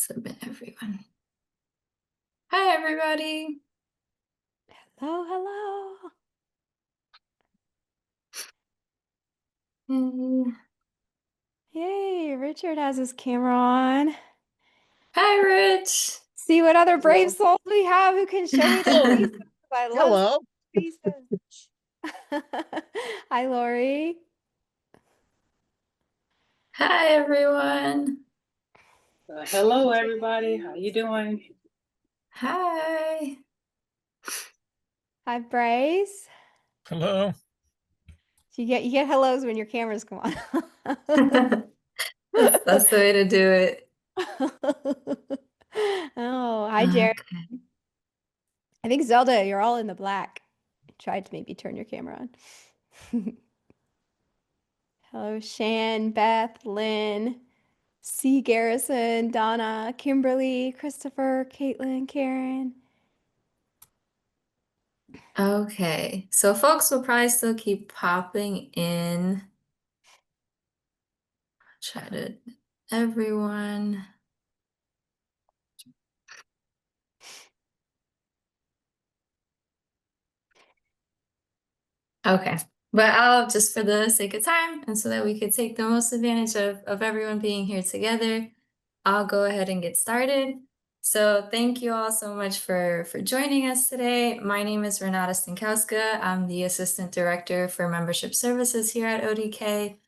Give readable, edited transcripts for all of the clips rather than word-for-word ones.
Submit everyone. Hi, everybody. Hello, hello. Hey. Yay, Richard has his camera on. Hi, Rich. See what other brave Hello. souls we have who can show me their faces. I love Hello. faces. Hi, Lori. Hi, everyone. Hello, everybody. How you doing? Hi. Hi, Bryce. Hello. You get hellos when your cameras come on. That's the way to do it. Oh, hi, Jared. Okay. I think Zelda, you're all in the black. Tried to maybe turn your camera on. Hello, Shan, Beth, Lynn, C. Garrison, Donna, Kimberly, Christopher, Caitlin, Karen. Okay. So folks will probably still keep popping in. Try to everyone. Okay. But I'll just for the sake of time and so that we could take the most advantage of everyone being here together, I'll go ahead and get started. So thank you all so much for joining us today. My name is Renata Stankowska. I'm the Assistant Director for Membership Services here at ODK.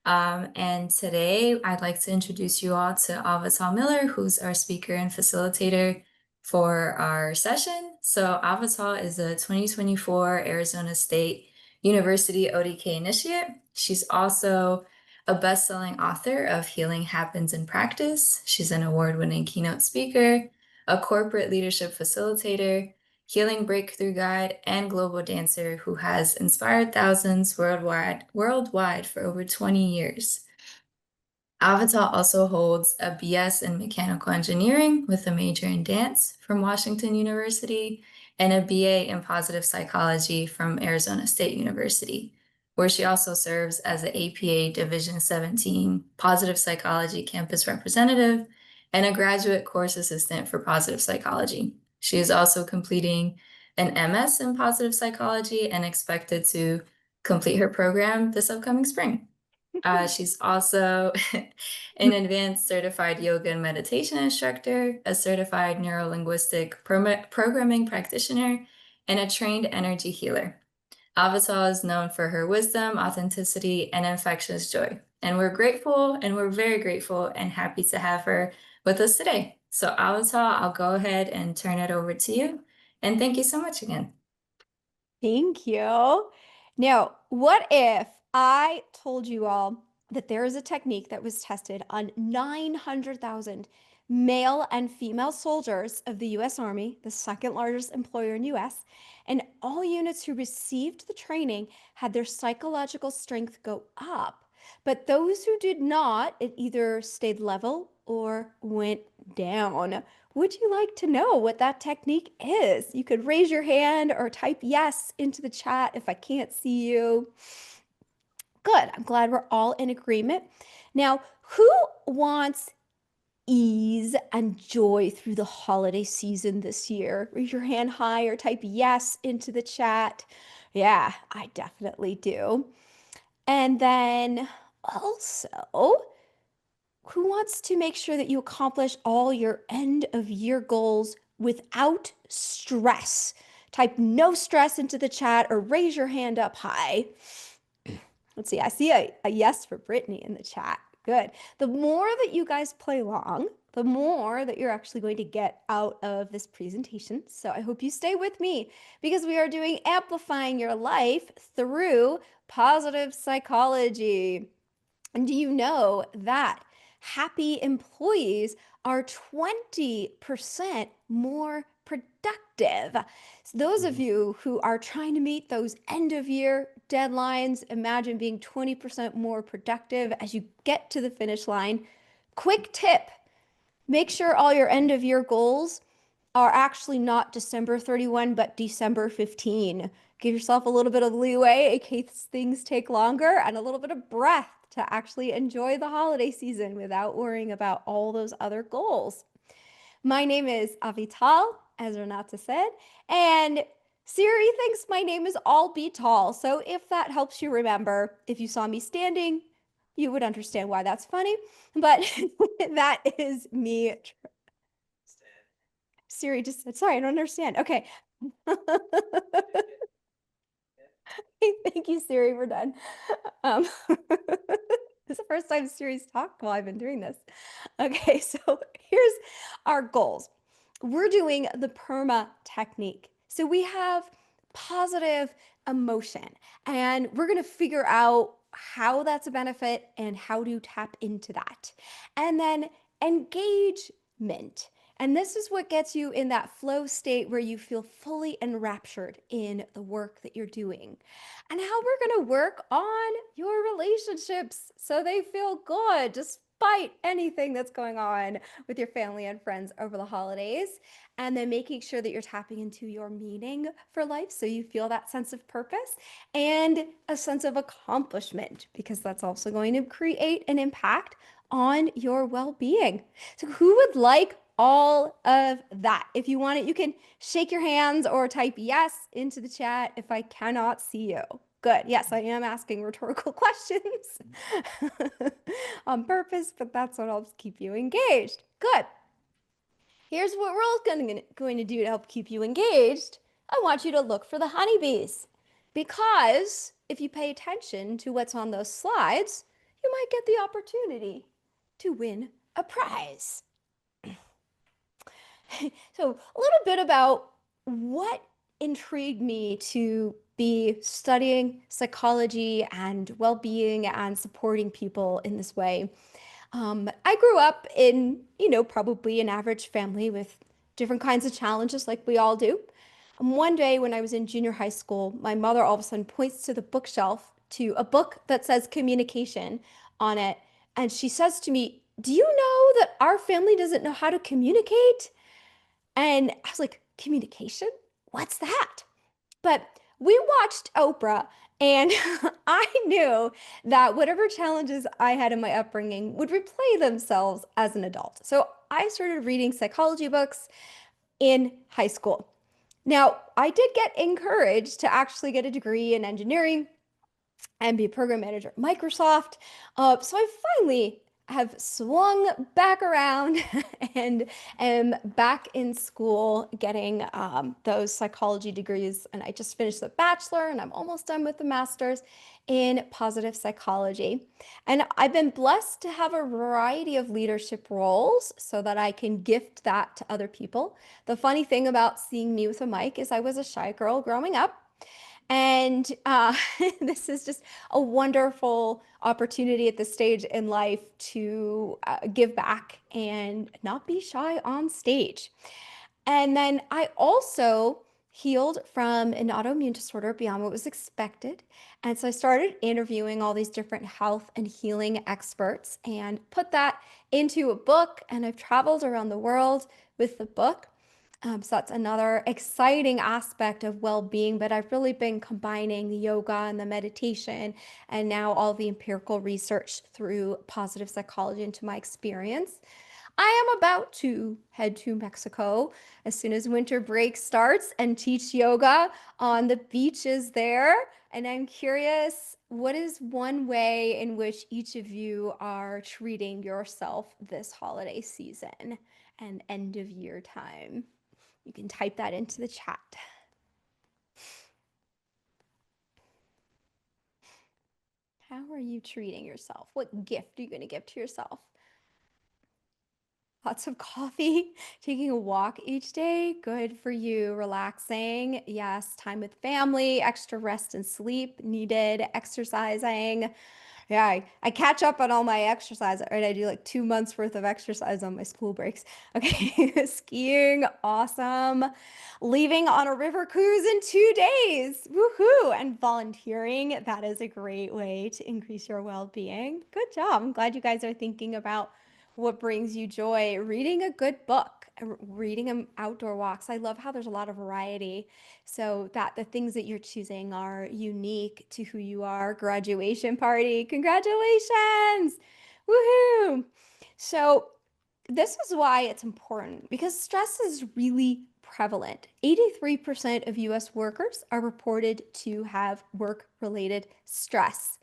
And today I'd like to introduce you all to Avital Miller, who's our speaker and facilitator for our session. So Avital is a 2024 Arizona State University ODK initiate. She's also a best-selling author of Healing Happens in Practice. She's an award-winning keynote speaker, a corporate leadership facilitator, healing breakthrough guide, and global dancer who has inspired thousands worldwide for over 20 years. Avital also holds a BS in mechanical engineering with a major in dance from Washington University and a BA in positive psychology from Arizona State University, where she also serves as an APA Division 17 positive psychology campus representative and a graduate course assistant for positive psychology. She is also completing an MS in positive psychology and expected to complete her program this upcoming spring. She's also an advanced certified yoga and meditation instructor, a certified neuro-linguistic programming practitioner, and a trained energy healer. Avital is known for her wisdom, authenticity, and infectious joy. And we're very grateful and happy to have her with us today. So Avital, I'll go ahead and turn it over to you. And thank you so much again. Thank you. Now, what if I told you all that there is a technique that was tested on 900,000 male and female soldiers of the US Army, the second largest employer in US, and all units who received the training had their psychological strength go up, but those who did not, it either stayed level or went down. Would you like to know what that technique is? You could raise your hand or type yes into the chat if I can't see you. Good. I'm glad we're all in agreement. Now, who wants ease and joy through the holiday season this year? Raise your hand high or type yes into the chat. Yeah, I definitely do. And then also, who wants to make sure that you accomplish all your end of year goals without stress? Type no stress into the chat or raise your hand up high. Let's see, I see a yes for Brittany in the chat. Good. The more that you guys play along, the more that you're actually going to get out of this presentation. So I hope you stay with me because we are doing amplifying your life through positive psychology. And do you know that happy employees are 20% more productive? So those of you who are trying to meet those end of year deadlines, imagine being 20% more productive as you get to the finish line. Quick tip, make sure all your end of year goals are actually not December 31, but December 15. Give yourself a little bit of leeway in case things take longer and a little bit of breath to actually enjoy the holiday season without worrying about all those other goals. My name is Avital, as Renata said, and Siri thinks my name is All Be Tall. So if that helps you remember, if you saw me standing, you would understand why that's funny. But that is me. Siri just said, sorry, I don't understand. Okay. Thank you, Siri. We're done. This is the first time Siri's talked while I've been doing this. Okay, so here's our goals. We're doing the PERMA technique. So we have positive emotion, and we're going to figure out how that's a benefit and how to tap into that. And then engagement. And this is what gets you in that flow state where you feel fully enraptured in the work that you're doing. And how we're going to work on your relationships so they feel good despite anything that's going on with your family and friends over the holidays. And then making sure that you're tapping into your meaning for life so you feel that sense of purpose and a sense of accomplishment, because that's also going to create an impact on your well-being. So who would like all of that? If you want it, you can shake your hands or type yes into the chat if I cannot see you. Good. Yes, I am asking rhetorical questions on purpose, but that's what helps keep you engaged. Good. Here's what we're all going to do to help keep you engaged. I want you to look for the honeybees, because if you pay attention to what's on those slides, you might get the opportunity to win a prize. So a little bit about what intrigued me to be studying psychology and well-being and supporting people in this way. I grew up in, probably an average family with different kinds of challenges like we all do. One day when I was in junior high school, my mother all of a sudden points to the bookshelf to a book that says communication on it. And she says to me, "Do you know that our family doesn't know how to communicate?" And I was like, communication? What's that? But we watched Oprah, and I knew that whatever challenges I had in my upbringing would replay themselves as an adult. So I started reading psychology books in high school. Now, I did get encouraged to actually get a degree in engineering and be a program manager at Microsoft. So I finally have swung back around and am back in school getting those psychology degrees. And I just finished the bachelor and I'm almost done with the master's in positive psychology. And I've been blessed to have a variety of leadership roles so that I can gift that to other people. The funny thing about seeing me with a mic is I was a shy girl growing up. And this is just a wonderful opportunity at this stage in life to give back and not be shy on stage. And then I also healed from an autoimmune disorder beyond what was expected. And so I started interviewing all these different health and healing experts and put that into a book. And I've traveled around the world with the book. So that's another exciting aspect of well-being, but I've really been combining the yoga and the meditation and now all the empirical research through positive psychology into my experience. I am about to head to Mexico as soon as winter break starts and teach yoga on the beaches there. And I'm curious, what is one way in which each of you are treating yourself this holiday season and end of year time? You can type that into the chat. How are you treating yourself? What gift are you going to give to yourself? Lots of coffee, taking a walk each day. Good for you. Relaxing. Yes. Time with family, extra rest and sleep needed, exercising. Yeah, I catch up on all my exercise, right? I do like 2 months worth of exercise on my school breaks. Okay, skiing, awesome. Leaving on a river cruise in 2 days, woohoo! And volunteering, that is a great way to increase your well-being. Good job. I'm glad you guys are thinking about what brings you joy. Reading a good book, reading outdoor walks. I love how there's a lot of variety, so that the things that you're choosing are unique to who you are. Graduation party, congratulations! Woohoo! So This is why it's important because stress is really prevalent. 83% of US workers are reported to have work-related stress.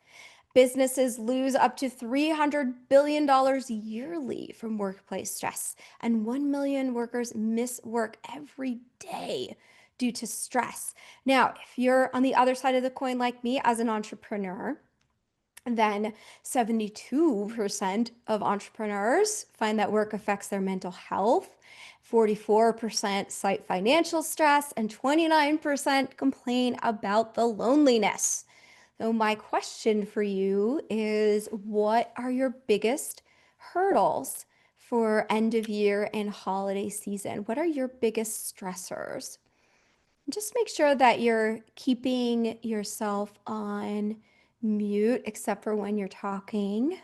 Businesses lose up to $300 billion yearly from workplace stress, and 1 million workers miss work every day due to stress. Now, if you're on the other side of the coin like me as an entrepreneur, then 72% of entrepreneurs find that work affects their mental health. 44% cite financial stress, and 29% complain about the loneliness. So, my question for you is what are your biggest hurdles for end of year and holiday season? What are your biggest stressors? Just make sure that you're keeping yourself on mute except for when you're talking,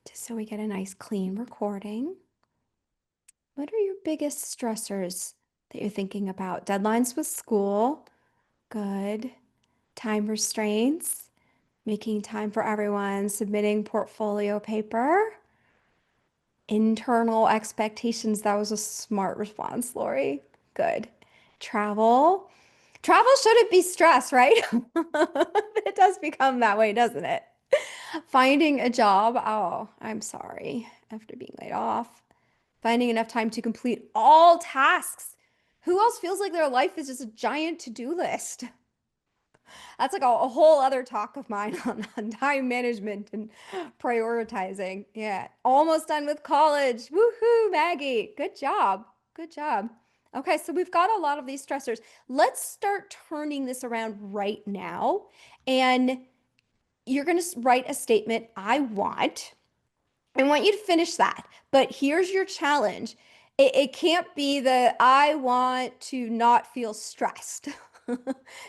just so we get a nice clean recording. What are your biggest stressors that you're thinking about? Deadlines with school, good. Time restraints, making time for everyone, submitting portfolio paper, internal expectations. That was a smart response, Lori. Good. Travel. Travel shouldn't be stress, right? It does become that way, doesn't it? Finding a job. Oh, I'm sorry. After being laid off. Finding enough time to complete all tasks. Who else feels like their life is just a giant to-do list? That's like a whole other talk of mine on time management and prioritizing. Yeah. Almost done with college. Woohoo, Maggie. Good job. Good job. Okay, so we've got a lot of these stressors. Let's start turning this around right now. And you're going to write a statement, I want. I want you to finish that. But here's your challenge. It can't be the I want to not feel stressed.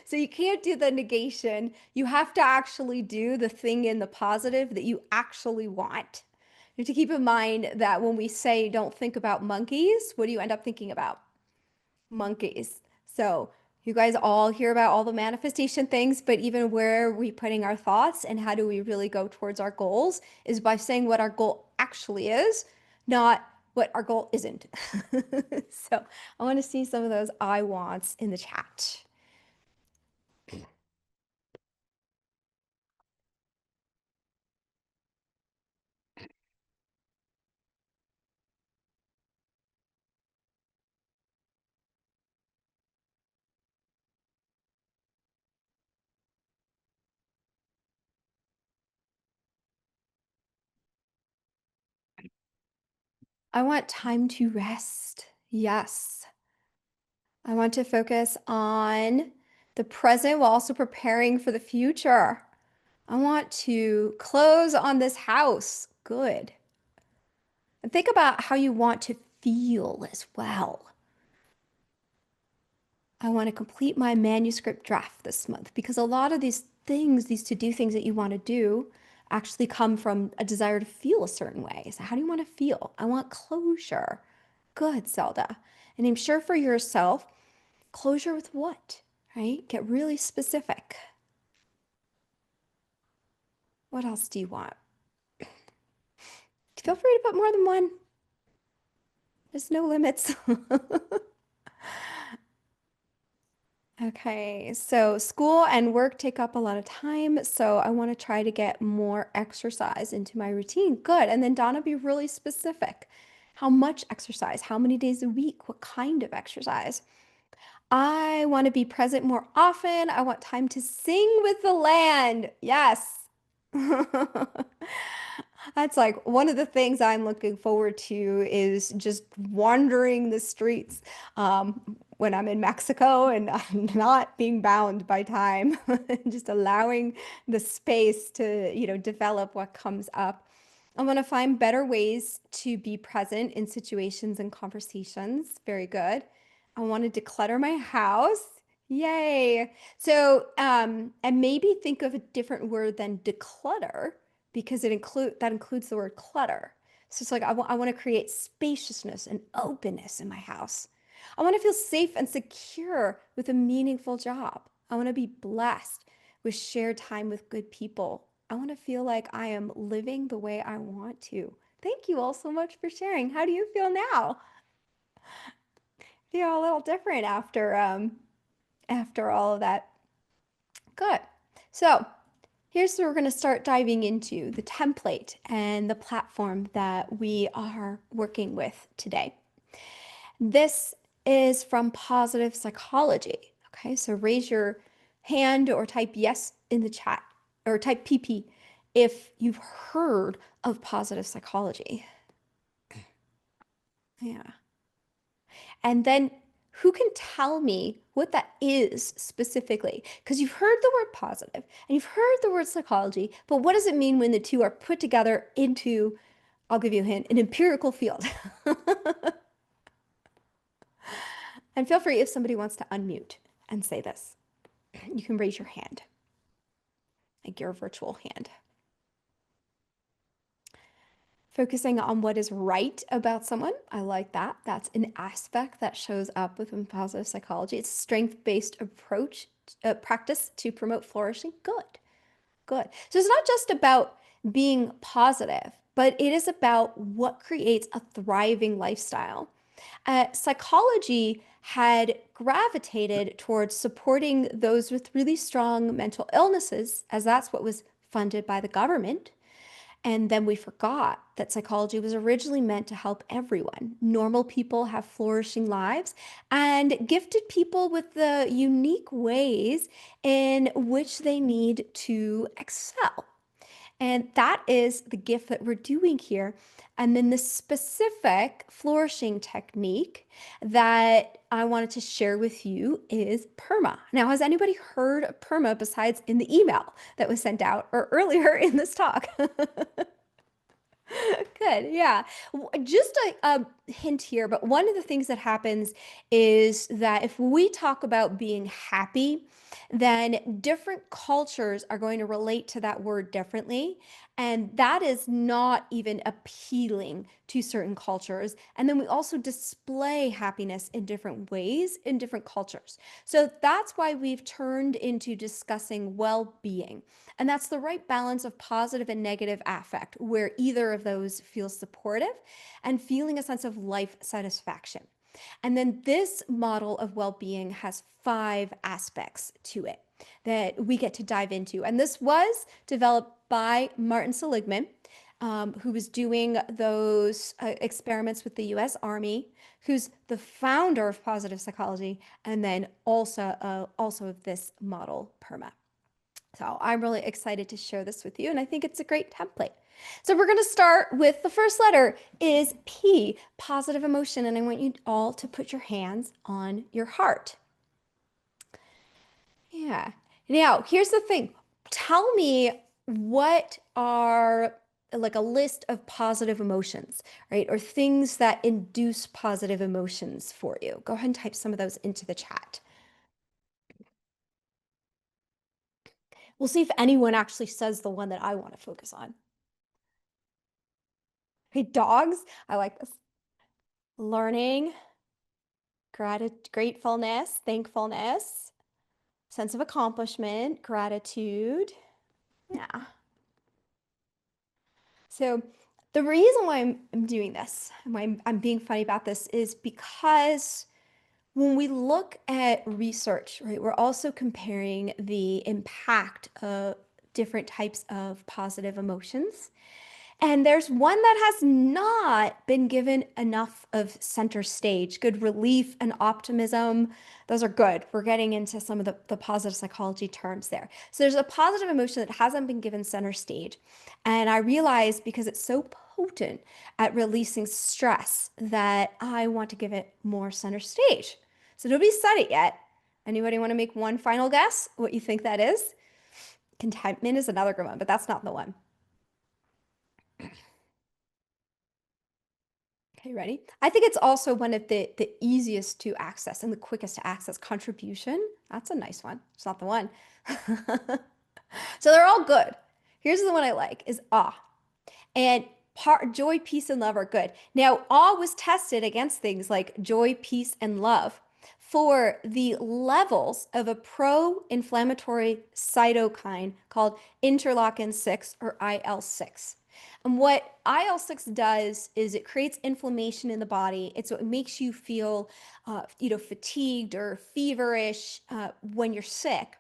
So you can't do the negation. You have to actually do the thing in the positive that you actually want. You have to keep in mind that when we say don't think about monkeys, what do you end up thinking about? Monkeys. So you guys all hear about all the manifestation things, but even where are we putting our thoughts and how do we really go towards our goals is by saying what our goal actually is, not what our goal isn't. So I want to see some of those I wants in the chat. I want time to rest. Yes. I want to focus on the present while also preparing for the future. I want to close on this house. Good. And think about how you want to feel as well. I want to complete my manuscript draft this month because a lot of these things, these to-do things that you want to do, actually come from a desire to feel a certain way. So, how do you want to feel? I want closure. Good, Zelda. And I'm sure for yourself, closure with what? Right? Get really specific. What else do you want? Feel free to put more than one. There's no limits. Okay, so school and work take up a lot of time, so I want to try to get more exercise into my routine. Good. And then Donna, be really specific. How much exercise? How many days a week? What kind of exercise? I want to be present more often. I want time to sing with the land. Yes. That's like one of the things I'm looking forward to is just wandering the streets when I'm in Mexico and I'm not being bound by time, just allowing the space to, develop what comes up. I want to find better ways to be present in situations and conversations. Very good. I want to declutter my house. Yay. So, and maybe think of a different word than declutter because that includes the word clutter. So it's like I want to create spaciousness and openness in my house. I want to feel safe and secure with a meaningful job. I want to be blessed with shared time with good people. I want to feel like I am living the way I want to. Thank you all so much for sharing. How do you feel now? Feel a little different after all of that. Good. So here's where we're going to start diving into the template and the platform that we are working with today. This is from Positive Psychology. Okay, so raise your hand or type yes in the chat or type PP if you've heard of positive psychology. Yeah. And then who can tell me what that is specifically? Because you've heard the word positive and you've heard the word psychology, but what does it mean when the two are put together into, I'll give you a hint, an empirical field? And feel free if somebody wants to unmute and say this. You can raise your hand, like your virtual hand. Focusing on what is right about someone. I like that. That's an aspect that shows up within positive psychology. It's a strength-based approach, practice to promote flourishing. Good, good. So it's not just about being positive, but it is about what creates a thriving lifestyle. Psychology had gravitated towards supporting those with really strong mental illnesses, as that's what was funded by the government. And then we forgot that psychology was originally meant to help everyone. Normal people have flourishing lives, and gifted people with the unique ways in which they need to excel. And that is the gift that we're doing here. And then the specific flourishing technique that I wanted to share with you is PERMA. Now, has anybody heard of PERMA besides in the email that was sent out or earlier in this talk? Good, yeah. Just a hint here, but one of the things that happens is that if we talk about being happy, then different cultures are going to relate to that word differently. And that is not even appealing to certain cultures. And then we also display happiness in different ways in different cultures. So that's why we've turned into discussing well-being. And that's the right balance of positive and negative affect, where either of those feels supportive and feeling a sense of life satisfaction. And then this model of well-being has 5 aspects to it that we get to dive into. And this was developed by Martin Seligman, who was doing those experiments with the US Army, who's the founder of positive psychology, and then also of this model, PERMA. So I'm really excited to share this with you, and I think it's a great template. So we're going to start with the first letter is P, positive emotion, and I want you all to put your hands on your heart. Yeah. Now, here's the thing. Tell me what are like a list of positive emotions, right? Or things that induce positive emotions for you. Go ahead and type some of those into the chat. We'll see if anyone actually says the one that I want to focus on. Okay, dogs. I like this. Learning, gratefulness, thankfulness, sense of accomplishment, gratitude. Yeah. So the reason why I'm doing this, and why I'm being funny about this, is because when we look at research, right, we're also comparing the impact of different types of positive emotions. And there's one that has not been given enough of center stage. Good relief and optimism. Those are good. We're getting into some of the positive psychology terms there. So there's a positive emotion that hasn't been given center stage. And I realized because it's so potent at releasing stress that I want to give it more center stage. So nobody said it yet. Anybody want to make one final guess what you think that is? Contentment is another good one, but that's not the one. Okay, ready? I think it's also one of the easiest to access and the quickest to access. Contribution. That's a nice one. It's not the one. So they're all good. Here's the one I like is awe. And joy, peace, and love are good. Now, awe was tested against things like joy, peace, and love. for the levels of a pro-inflammatory cytokine called interleukin 6 or IL-6. And what IL-6 does is it creates inflammation in the body. It makes you feel, fatigued or feverish when you're sick.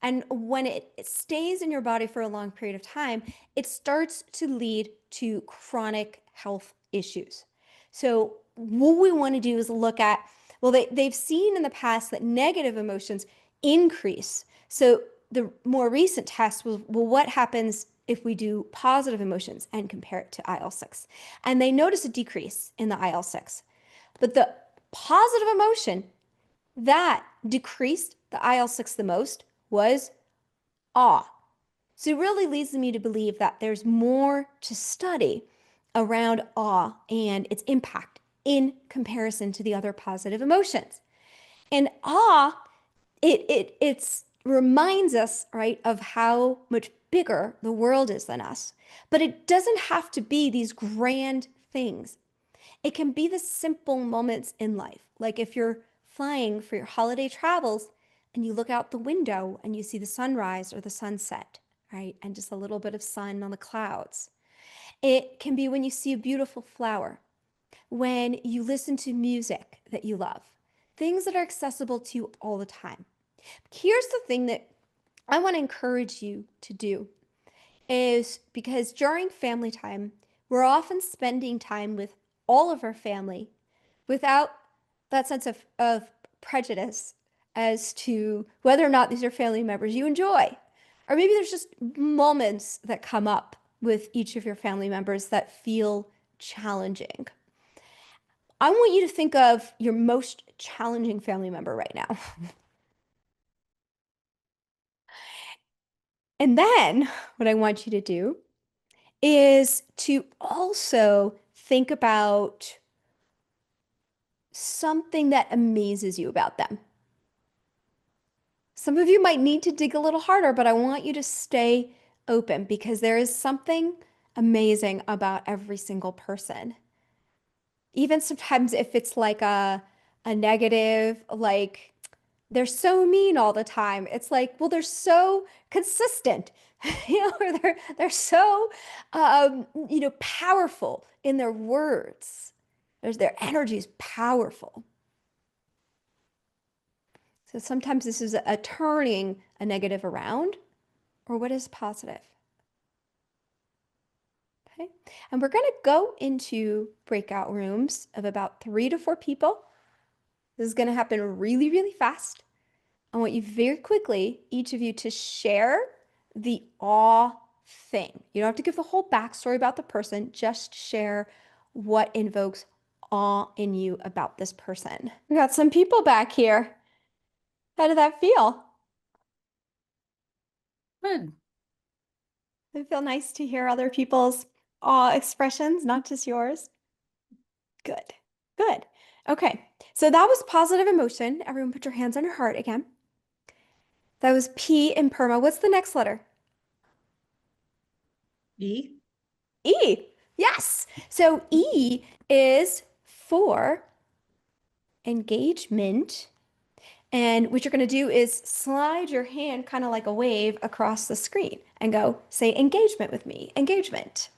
And when it stays in your body for a long period of time, it starts to lead to chronic health issues. So what we want to do is look at, well, they've seen in the past that negative emotions increase. So the more recent test was, well, what happens if we do positive emotions and compare it to IL-6? And they notice a decrease in the IL-6. But the positive emotion that decreased the IL-6 the most was awe. So it really leads me to believe that there's more to study around awe and its impact in comparison to the other positive emotions. And awe, it reminds us, right, of how much bigger the world is than us. But it doesn't have to be these grand things. It can be the simple moments in life, like if you're flying for your holiday travels and you look out the window and you see the sunrise or the sunset, right? And just a little bit of sun on the clouds. It can be when you see a beautiful flower, when you listen to music that you love, things that are accessible to you all the time. Here's the thing that I want to encourage you to do is because during family time, we're often spending time with all of our family without that sense of prejudice as to whether or not these are family members you enjoy. Or maybe there's just moments that come up with each of your family members that feel challenging. I want you to think of your most challenging family member right now. And then what I want you to do is to also think about something that amazes you about them. Some of you might need to dig a little harder, but I want you to stay open because there is something amazing about every single person. Even sometimes if it's like a negative, like they're so mean all the time. It's like, well, they're so consistent, or they're so powerful in their words. Their energy is powerful. So sometimes this is a turning a negative around, or what is positive. Okay, and we're going to go into breakout rooms of about 3 to 4 people. This is going to happen really, really fast. I want you very quickly, each of you, to share the awe thing. You don't have to give the whole backstory about the person, just share what invokes awe in you about this person. We got some people back here. How did that feel? Good. Did it feel nice to hear other people's awe expressions, not just yours? Good, good. Okay, so that was positive emotion. Everyone put your hands on your heart again. That was P in PERMA. What's the next letter? E. E. Yes. So E is for engagement. And what you're going to do is slide your hand kind of like a wave across the screen and go say engagement with me. Engagement.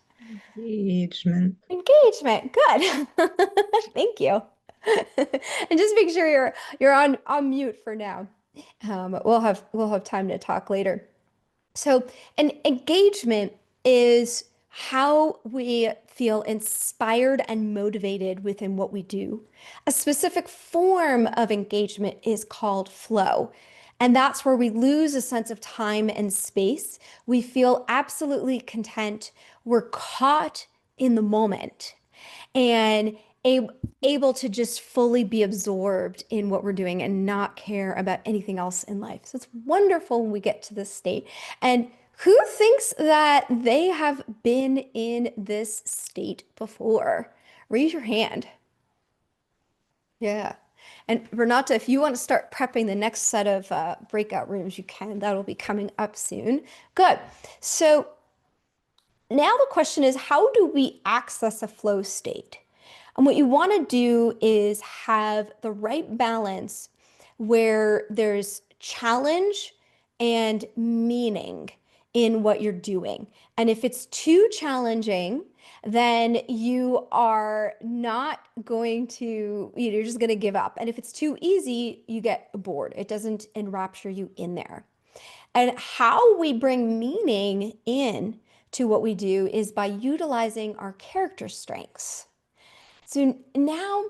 Engagement. Engagement. Good. Thank you. And just make sure you're on mute for now. We'll have time to talk later. So an engagement is how we feel inspired and motivated within what we do. A specific form of engagement is called flow. And that's where we lose a sense of time and space. We feel absolutely content. We're caught in the moment and able to just fully be absorbed in what we're doing and not care about anything else in life. So it's wonderful when we get to this state. And who thinks that they have been in this state before? Raise your hand. Yeah. And Renata, if you want to start prepping the next set of breakout rooms, you can. That'll be coming up soon. Good. So now the question is, how do we access a flow state? And what you want to do is have the right balance where there's challenge and meaning in what you're doing. And if it's too challenging, then you are not going to, you're just going to give up. And if it's too easy, you get bored. It doesn't enrapture you in there. And how we bring meaning in to what we do is by utilizing our character strengths. So now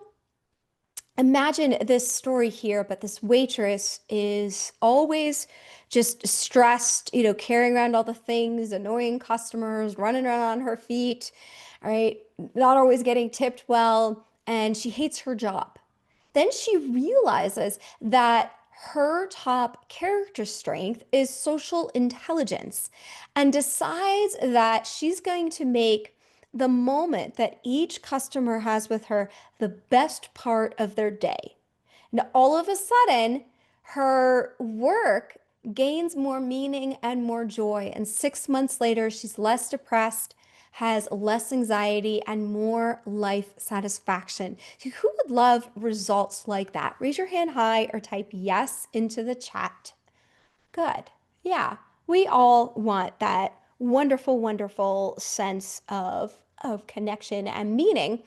imagine this story here, but this waitress is always just stressed, carrying around all the things, annoying customers, running around on her feet, all right, not always getting tipped well, and she hates her job. Then she realizes that her top character strength is social intelligence and decides that she's going to make the moment that each customer has with her the best part of their day. And all of a sudden, her work gains more meaning and more joy. And 6 months later, she's less depressed, has less anxiety, and more life satisfaction. So who would love results like that? Raise your hand high or type yes into the chat. Good. Yeah, we all want that wonderful, wonderful sense of connection and meaning.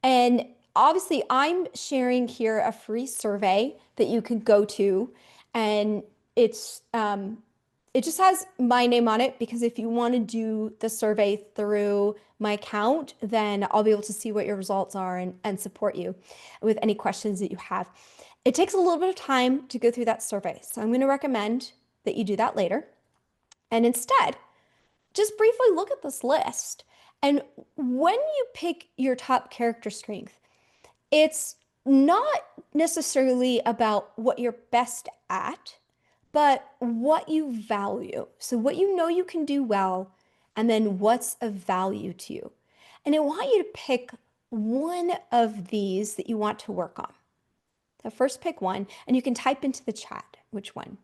And obviously, I'm sharing here a free survey that you could go to, and it just has my name on it because if you want to do the survey through my account, then I'll be able to see what your results are and support you with any questions that you have. It takes a little bit of time to go through that survey, so I'm going to recommend that you do that later. And instead, just briefly look at this list. And when you pick your top character strength, it's not necessarily about what you're best at, but what you value. So, what you know you can do well, and then what's of value to you. And I want you to pick one of these that you want to work on. So, first pick one, and you can type into the chat which one.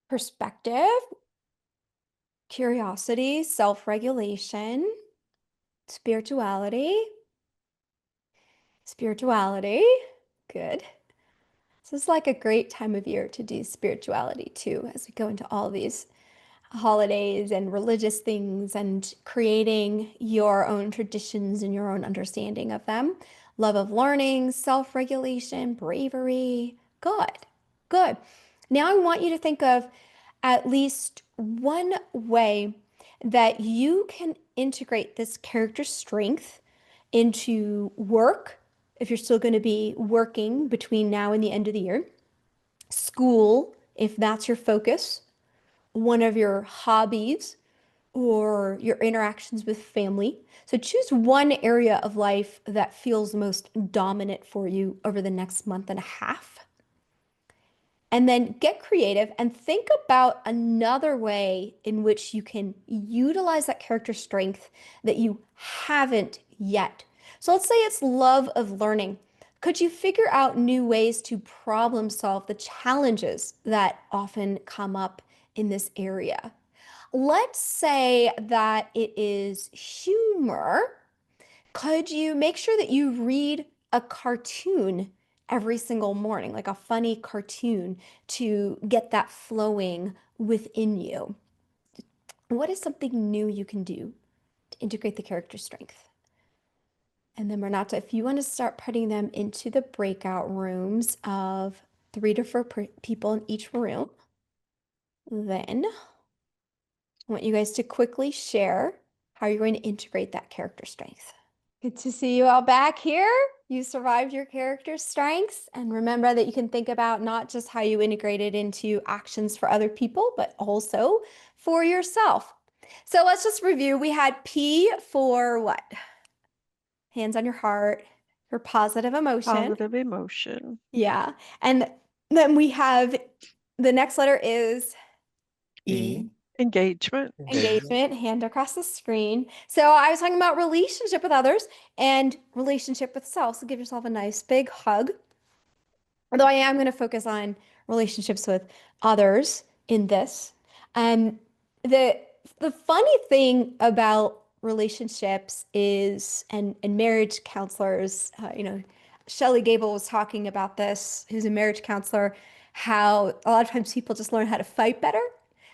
Perspective, curiosity, self-regulation, spirituality, spirituality. Good. This is like a great time of year to do spirituality too, as we go into all these holidays and religious things and creating your own traditions and your own understanding of them. Love of learning, self-regulation, bravery. Good, good. Now I want you to think of at least one way that you can integrate this character strength into work, if you're still going to be working between now and the end of the year, school, if that's your focus, one of your hobbies, or your interactions with family. So choose one area of life that feels most dominant for you over the next month and a half. And then get creative and think about another way in which you can utilize that character strength that you haven't yet. So let's say it's love of learning. Could you figure out new ways to problem solve the challenges that often come up in this area? Let's say that it is humor. Could you make sure that you read a cartoon every single morning, like a funny cartoon, to get that flowing within you? What is something new you can do to integrate the character strength? And then Renata, if you want to start putting them into the breakout rooms of 3 to 4 people in each room, then I want you guys to quickly share how you're going to integrate that character strength. Good to see you all back here. You survived your character strengths. And remember that you can think about not just how you integrate it into actions for other people, but also for yourself. So let's just review. We had P for what? Hands on your heart, for positive emotion. Positive emotion. Yeah. And then we have the next letter is E. Engagement. Engagement, hand across the screen. So I was talking about relationship with others and relationship with self. So give yourself a nice big hug. Although I am going to focus on relationships with others in this. Um, the the funny thing about relationships is, and marriage counselors, Shelley Gable was talking about this, who's a marriage counselor, how a lot of times people just learn how to fight better.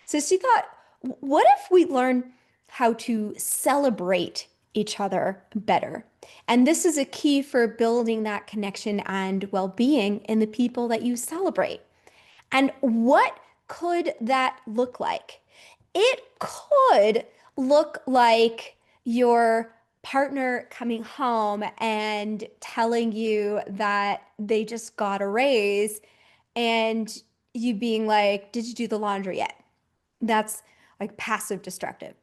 So she thought, what if we learn how to celebrate each other better? And this is a key for building that connection and well-being in the people that you celebrate. And what could that look like? It could look like your partner coming home and telling you that they just got a raise and you being like, "Did you do the laundry yet?" That's like passive destructive.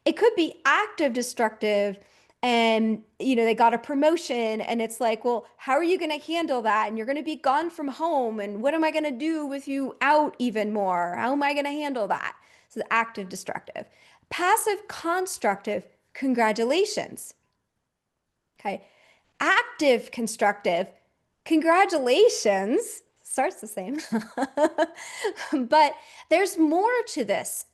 It could be active destructive, and they got a promotion and it's like, well, how are you going to handle that? And you're going to be gone from home, and what am I going to do with you out even more? How am I going to handle that? So the active destructive. Passive constructive, congratulations. Okay. Active constructive, congratulations. Starts the same. But there's more to this.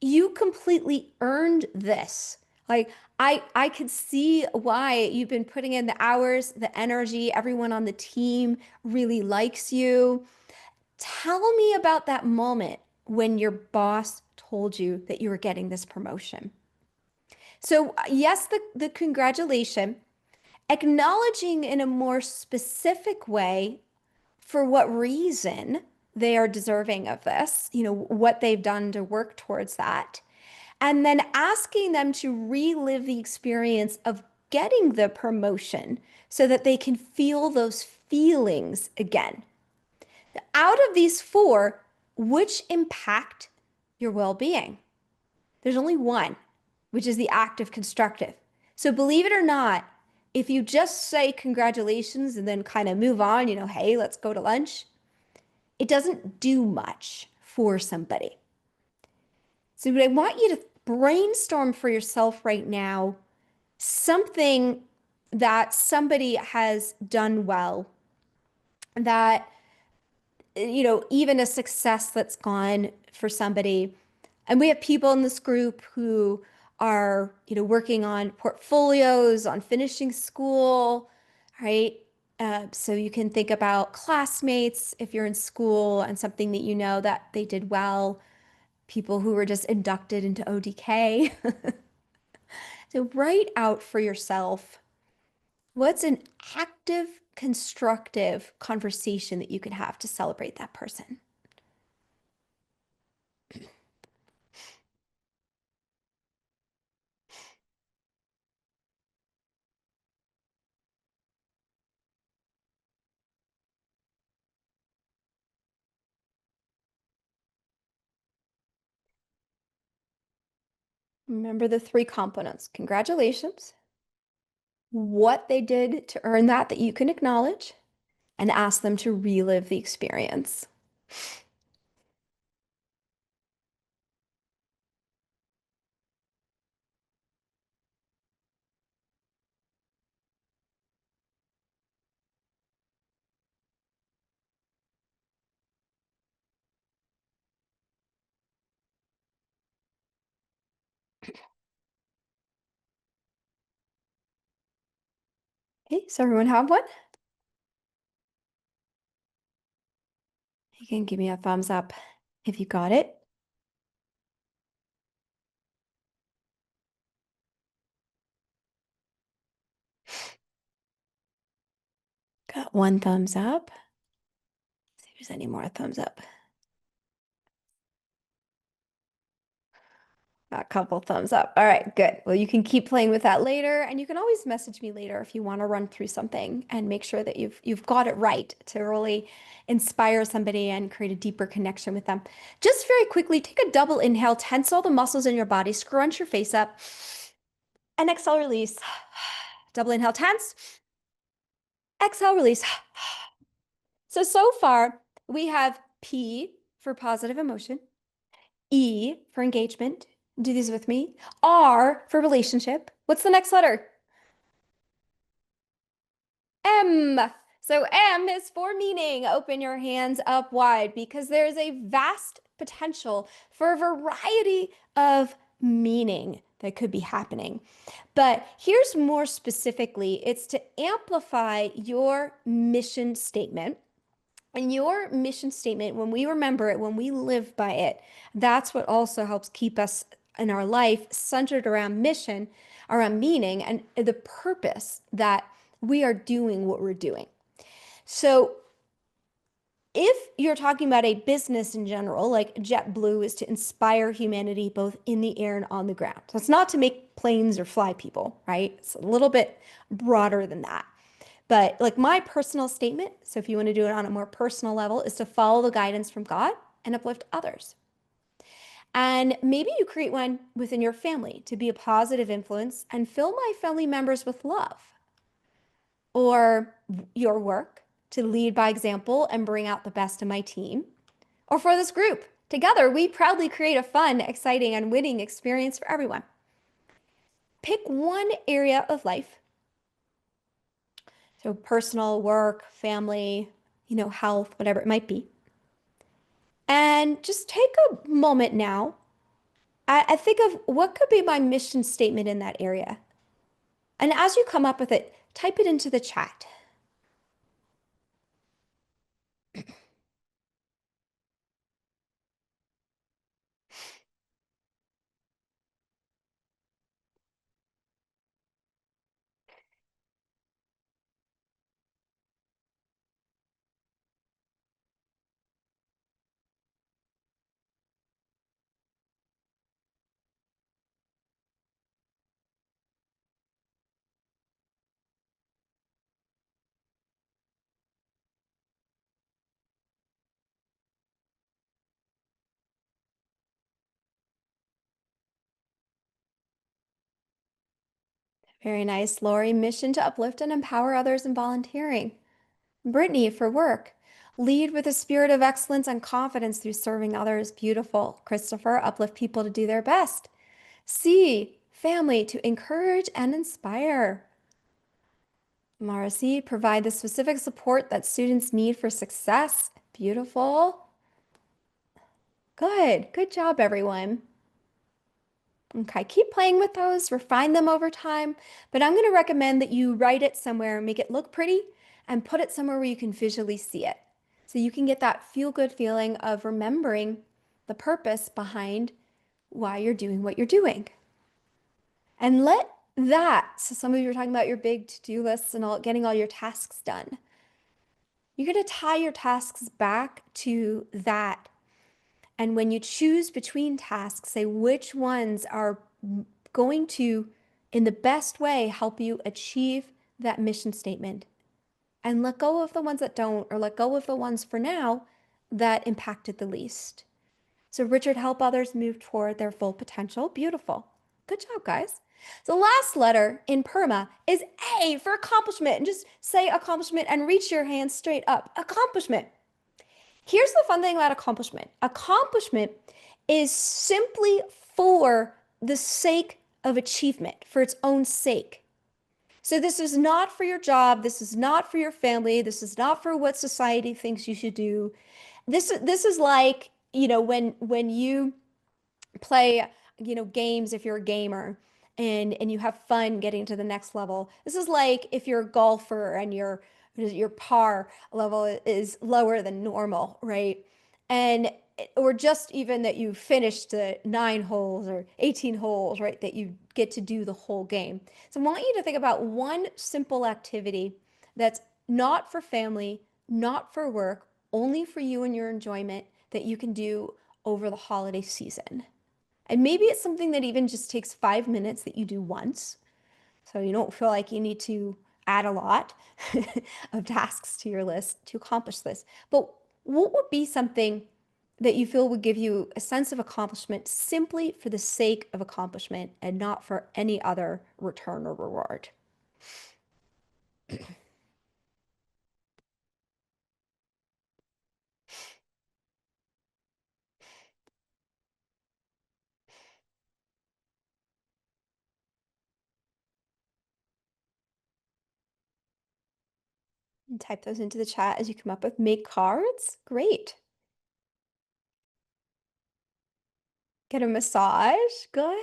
You completely earned this. Like I could see why you've been putting in the hours, the energy, everyone on the team really likes you. Tell me about that moment when your boss told you that you were getting this promotion. So yes, the congratulation, acknowledging in a more specific way for what reason they are deserving of this, what they've done to work towards that. And then asking them to relive the experience of getting the promotion so that they can feel those feelings again. Out of these four, which impact your well-being? There's only one, which is the active constructive. So believe it or not, if you just say congratulations and then kind of move on, hey, let's go to lunch, it doesn't do much for somebody. So I want you to brainstorm for yourself right now something that somebody has done well, that, even a success that's gone for somebody. And we have people in this group who are, working on portfolios, on finishing school, right? So you can think about classmates if you're in school and something that you know that they did well, people who were just inducted into ODK. So write out for yourself, what's an active, constructive conversation that you can have to celebrate that person? Remember the three components: congratulations, what they did to earn that you can acknowledge, and ask them to relive the experience. Okay, so everyone have one? You can give me a thumbs up if you got it. Got one thumbs up. See if there's any more thumbs up. A couple thumbs up. All right, good. Well, you can keep playing with that later, and you can always message me later if you want to run through something and make sure that you've got it right to really inspire somebody and create a deeper connection with them. Just very quickly, take a double inhale, tense all the muscles in your body, scrunch your face up, and exhale, release. Double inhale, tense. Exhale, release. So far, we have P for positive emotion, E for engagement. Do these with me. R for relationship. What's the next letter? M. So M is for meaning. Open your hands up wide because there is a vast potential for a variety of meaning that could be happening. But here's more specifically, it's to amplify your mission statement. And your mission statement, when we remember it, when we live by it, that's what also helps keep us in our life centered around mission, around meaning, and the purpose that we are doing what we're doing. So if you're talking about a business in general, like JetBlue is to inspire humanity both in the air and on the ground. So it's not to make planes or fly people, right? It's a little bit broader than that. But like my personal statement, so if you want to do it on a more personal level, is to follow the guidance from God and uplift others. And maybe you create one within your family to be a positive influence and fill my family members with love. Or your work to lead by example and bring out the best in my team. Or for this group, together we proudly create a fun, exciting, and winning experience for everyone. Pick one area of life. So personal, work, family, health, whatever it might be. And just take a moment now. I think of what could be my mission statement in that area. And as you come up with it, type it into the chat. Very nice, Lori. Mission to uplift and empower others in volunteering. Brittany, for work. Lead with a spirit of excellence and confidence through serving others. Beautiful. Christopher, uplift people to do their best. C, family, to encourage and inspire. Marcy, provide the specific support that students need for success. Beautiful. Good. Good job, everyone. Okay, keep playing with those, refine them over time, but I'm going to recommend that you write it somewhere, make it look pretty, and put it somewhere where you can visually see it. So you can get that feel-good feeling of remembering the purpose behind why you're doing what you're doing. And let that, so some of you are talking about your big to-do lists and getting all your tasks done. You're going to tie your tasks back to that. And when you choose between tasks, say which ones are going to, in the best way, help you achieve that mission statement. And let go of the ones that don't, or let go of the ones for now that impacted the least. So Richard, help others move toward their full potential. Beautiful. Good job, guys. The last letter in PERMA is A for accomplishment. And just say accomplishment and reach your hand straight up. Accomplishment. Here's the fun thing about accomplishment. Accomplishment is simply for the sake of achievement, for its own sake. So this is not for your job. This is not for your family. This is not for what society thinks you should do. This is like, when you play, games, if you're a gamer and you have fun getting to the next level. This is like if you're a golfer and your par level is lower than normal, right? And or just even that you finished the 9 holes or 18 holes, right? That you get to do the whole game. So I want you to think about one simple activity that's not for family, not for work, only for you and your enjoyment that you can do over the holiday season. And maybe it's something that even just takes 5 minutes that you do once. So you don't feel like you need to add a lot of tasks to your list to accomplish this. But what would be something that you feel would give you a sense of accomplishment simply for the sake of accomplishment and not for any other return or reward? And type those into the chat as you come up with make cards. Great. Get a massage. Good.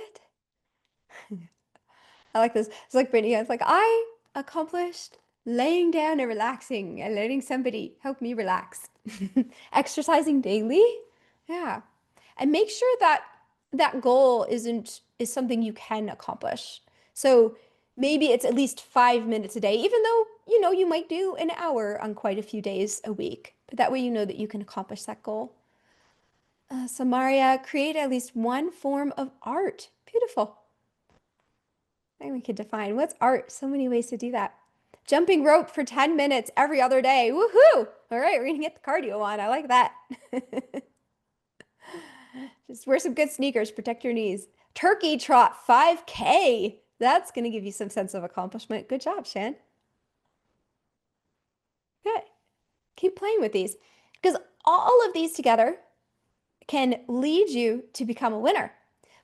I like this. It's like Brittany. It's like I accomplished laying down and relaxing and letting somebody help me relax. Exercising daily. Yeah. And make sure that that goal is something you can accomplish. So maybe it's at least 5 minutes a day, even though, you might do an hour on quite a few days a week. But that way you know that you can accomplish that goal. So Maria, create at least one form of art. Beautiful. I think we could define what's art. So many ways to do that. Jumping rope for 10 minutes every other day. Woohoo! All right, we're gonna get the cardio on. I like that. Just wear some good sneakers, protect your knees. Turkey trot 5K. That's gonna give you some sense of accomplishment. Good job, Shan. Good. Keep playing with these because all of these together can lead you to become a winner.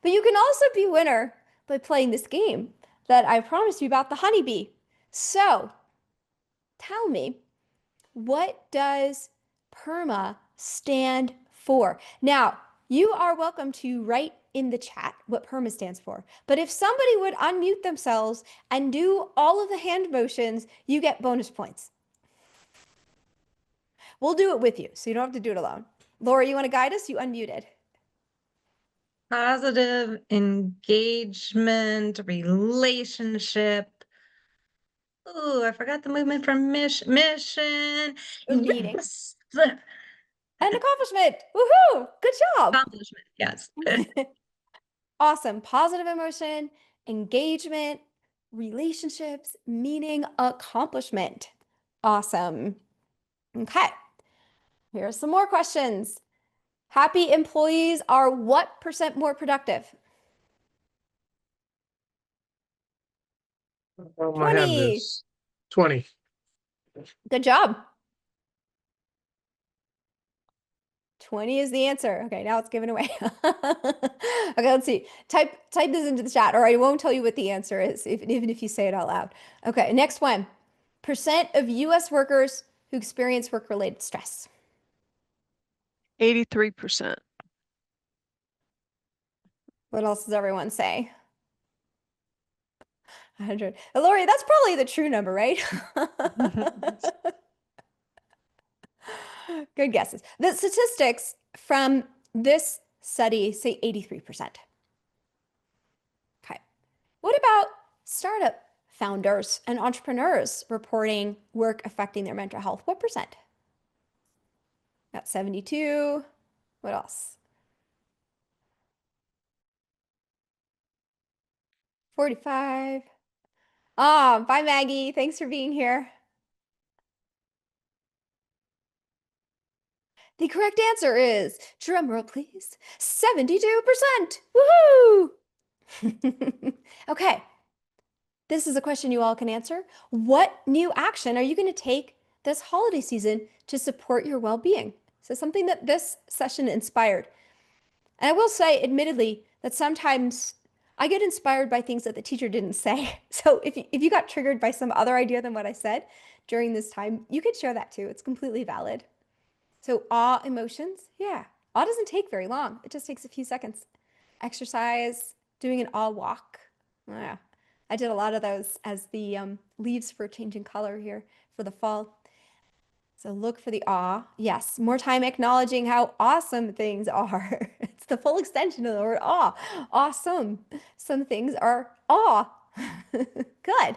But you can also be a winner by playing this game that I promised you about the honeybee. So tell me, what does PERMA stand for? Now, you are welcome to write in the chat what PERMA stands for. But if somebody would unmute themselves and do all of the hand motions, you get bonus points. We'll do it with you, so you don't have to do it alone. Laura, you want to guide us? You unmuted. Positive engagement, relationship. Oh, I forgot the movement from mission. Meeting. Yes. An accomplishment. Woohoo! Good job. Accomplishment. Yes. Awesome. Positive emotion, engagement, relationships, meaning, accomplishment. Awesome. Okay. Here are some more questions. Happy employees are what % more productive? Oh, I have 20. this. 20. Good job. 20 is the answer. Okay, now it's given away. Okay, let's see. Type this into the chat, or I won't tell you what the answer is, even if you say it out loud. Okay, next one. % of US workers who experience work-related stress. 83%. What else does everyone say? 100. Lori, that's probably the true number, right? Good guesses. The statistics from this study say 83%. Okay. What about startup founders and entrepreneurs reporting work affecting their mental health? What percent? Got 72. What else? 45. Ah, bye, Maggie. Thanks for being here. The correct answer is, drumroll please, 72%. Woohoo! Okay. This is a question you all can answer. What new action are you going to take this holiday season to support your well-being? So something that this session inspired. And I will say, admittedly, that sometimes I get inspired by things that the teacher didn't say. So if you got triggered by some other idea than what I said during this time, you could share that too. It's completely valid. So awe emotions, yeah. Awe doesn't take very long. It just takes a few seconds. Exercise, doing an awe walk. Yeah. I did a lot of those as the leaves were changing color here for the fall. So look for the awe. Yes, more time acknowledging how awesome things are. It's the full extension of the word awe. Awesome. Some things are awe. Good.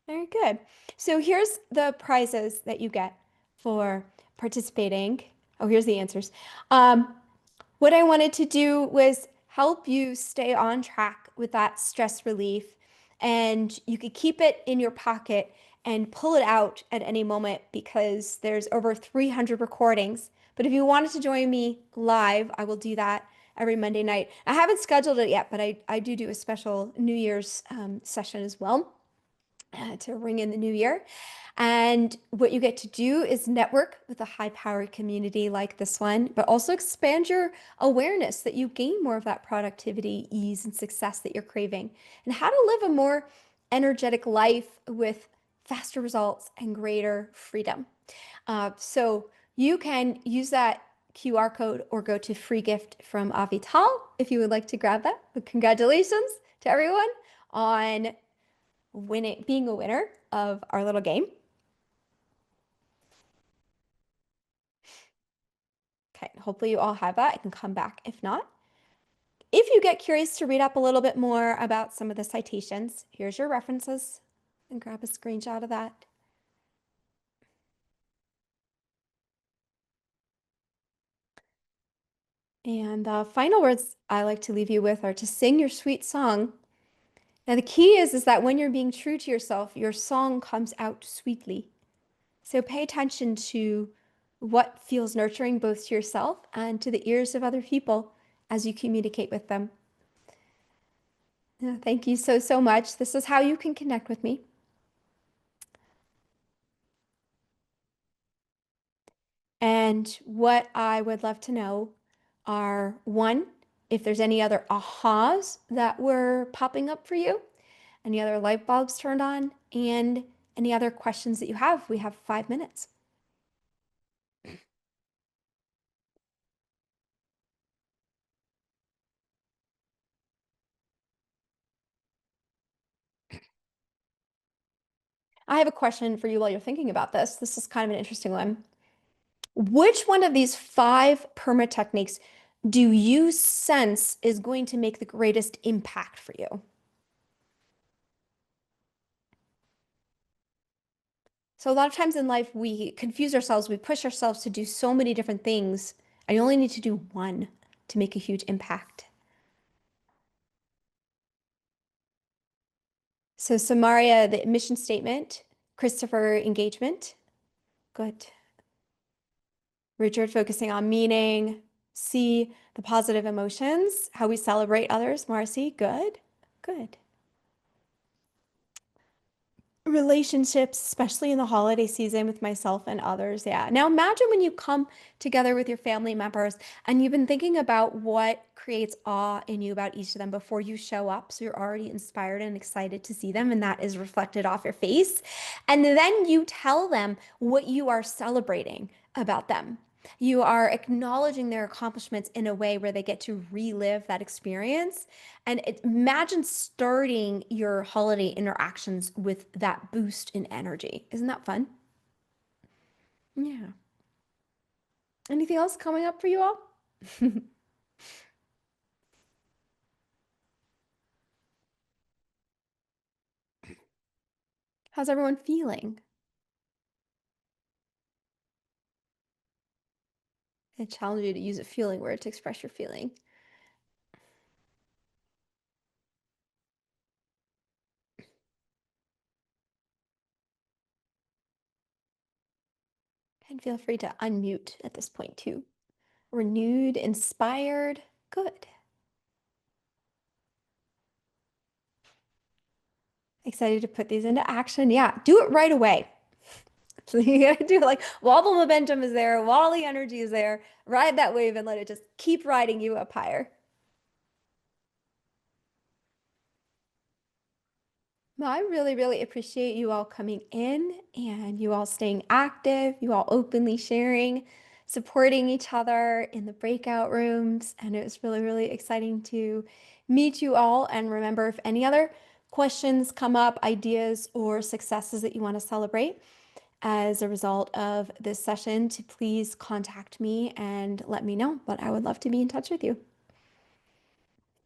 Very good. So here's the prizes that you get for participating. Oh, here's the answers. What I wanted to do was help you stay on track with that stress relief, and you could keep it in your pocket and pull it out at any moment because there's over 300 recordings. But if you wanted to join me live, I will do that every Monday night. I haven't scheduled it yet, but I do a special New Year's session as well to ring in the new year. And what you get to do is network with a high-powered community like this one, but also expand your awareness that you gain more of that productivity, ease, and success that you're craving, and how to live a more energetic life with faster results, and greater freedom. So you can use that QR code or go to free gift from Avital if you would like to grab that. But congratulations to everyone on being a winner of our little game. Okay, hopefully you all have that. I can come back if not. If you get curious to read up a little bit more about some of the citations, here's your references and grab a screenshot of that. And the final words I like to leave you with are to sing your sweet song. Now the key is that when you're being true to yourself, your song comes out sweetly. So pay attention to what feels nurturing both to yourself and to the ears of other people as you communicate with them. Thank you so much. This is how you can connect with me. And what I would love to know are, one, if there's any other ahas that were popping up for you, any other light bulbs turned on, and any other questions that you have. We have 5 minutes. I have a question for you while you're thinking about this. This is kind of an interesting one. Which one of these 5 PERMA techniques do you sense is going to make the greatest impact for you? So a lot of times in life, we confuse ourselves, we push ourselves to do so many different things, and you only need to do one to make a huge impact. So Samaria, the mission statement. Christopher, engagement. Good. Richard, focusing on meaning. C, the positive emotions, how we celebrate others. Marcy, good. Good. Relationships, especially in the holiday season with myself and others. Yeah. Now imagine when you come together with your family members and you've been thinking about what creates awe in you about each of them before you show up. So you're already inspired and excited to see them, and that is reflected off your face. And then you tell them what you are celebrating about them. You are acknowledging their accomplishments in a way where they get to relive that experience. And imagine starting your holiday interactions with that boost in energy. Isn't that fun? Yeah. Anything else coming up for you all? How's everyone feeling? I challenge you to use a feeling word to express your feeling. And feel free to unmute at this point too. Renewed, inspired, good. Excited to put these into action. Yeah, do it right away. So you gotta do it like while the momentum is there, while the energy is there, ride that wave and let it just keep riding you up higher. Well, I really, really appreciate you all coming in and you all staying active, you all openly sharing, supporting each other in the breakout rooms. And it was really, really exciting to meet you all. And remember, if any other questions come up, ideas or successes that you want to celebrate as a result of this session, to please contact me and let me know. But I would love to be in touch with you.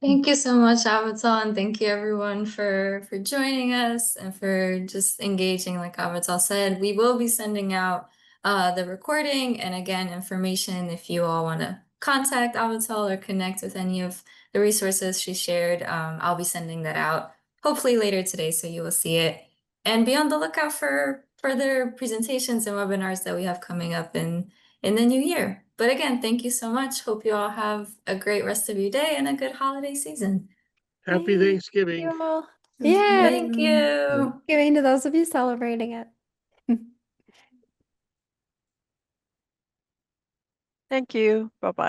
Thank you so much, Avital, and thank you everyone for joining us and for just engaging. Like Avital said, we will be sending out the recording and again information if you all want to contact Avital or connect with any of the resources she shared. I'll be sending that out hopefully later today, so you will see it. And be on the lookout for further presentations and webinars that we have coming up in the new year. But again, thank you so much. Hope you all have a great rest of your day and a good holiday season. Happy Thanksgiving. Thank you all. Yeah, Thank you. giving to those of you celebrating it. Thank you. Bye-bye.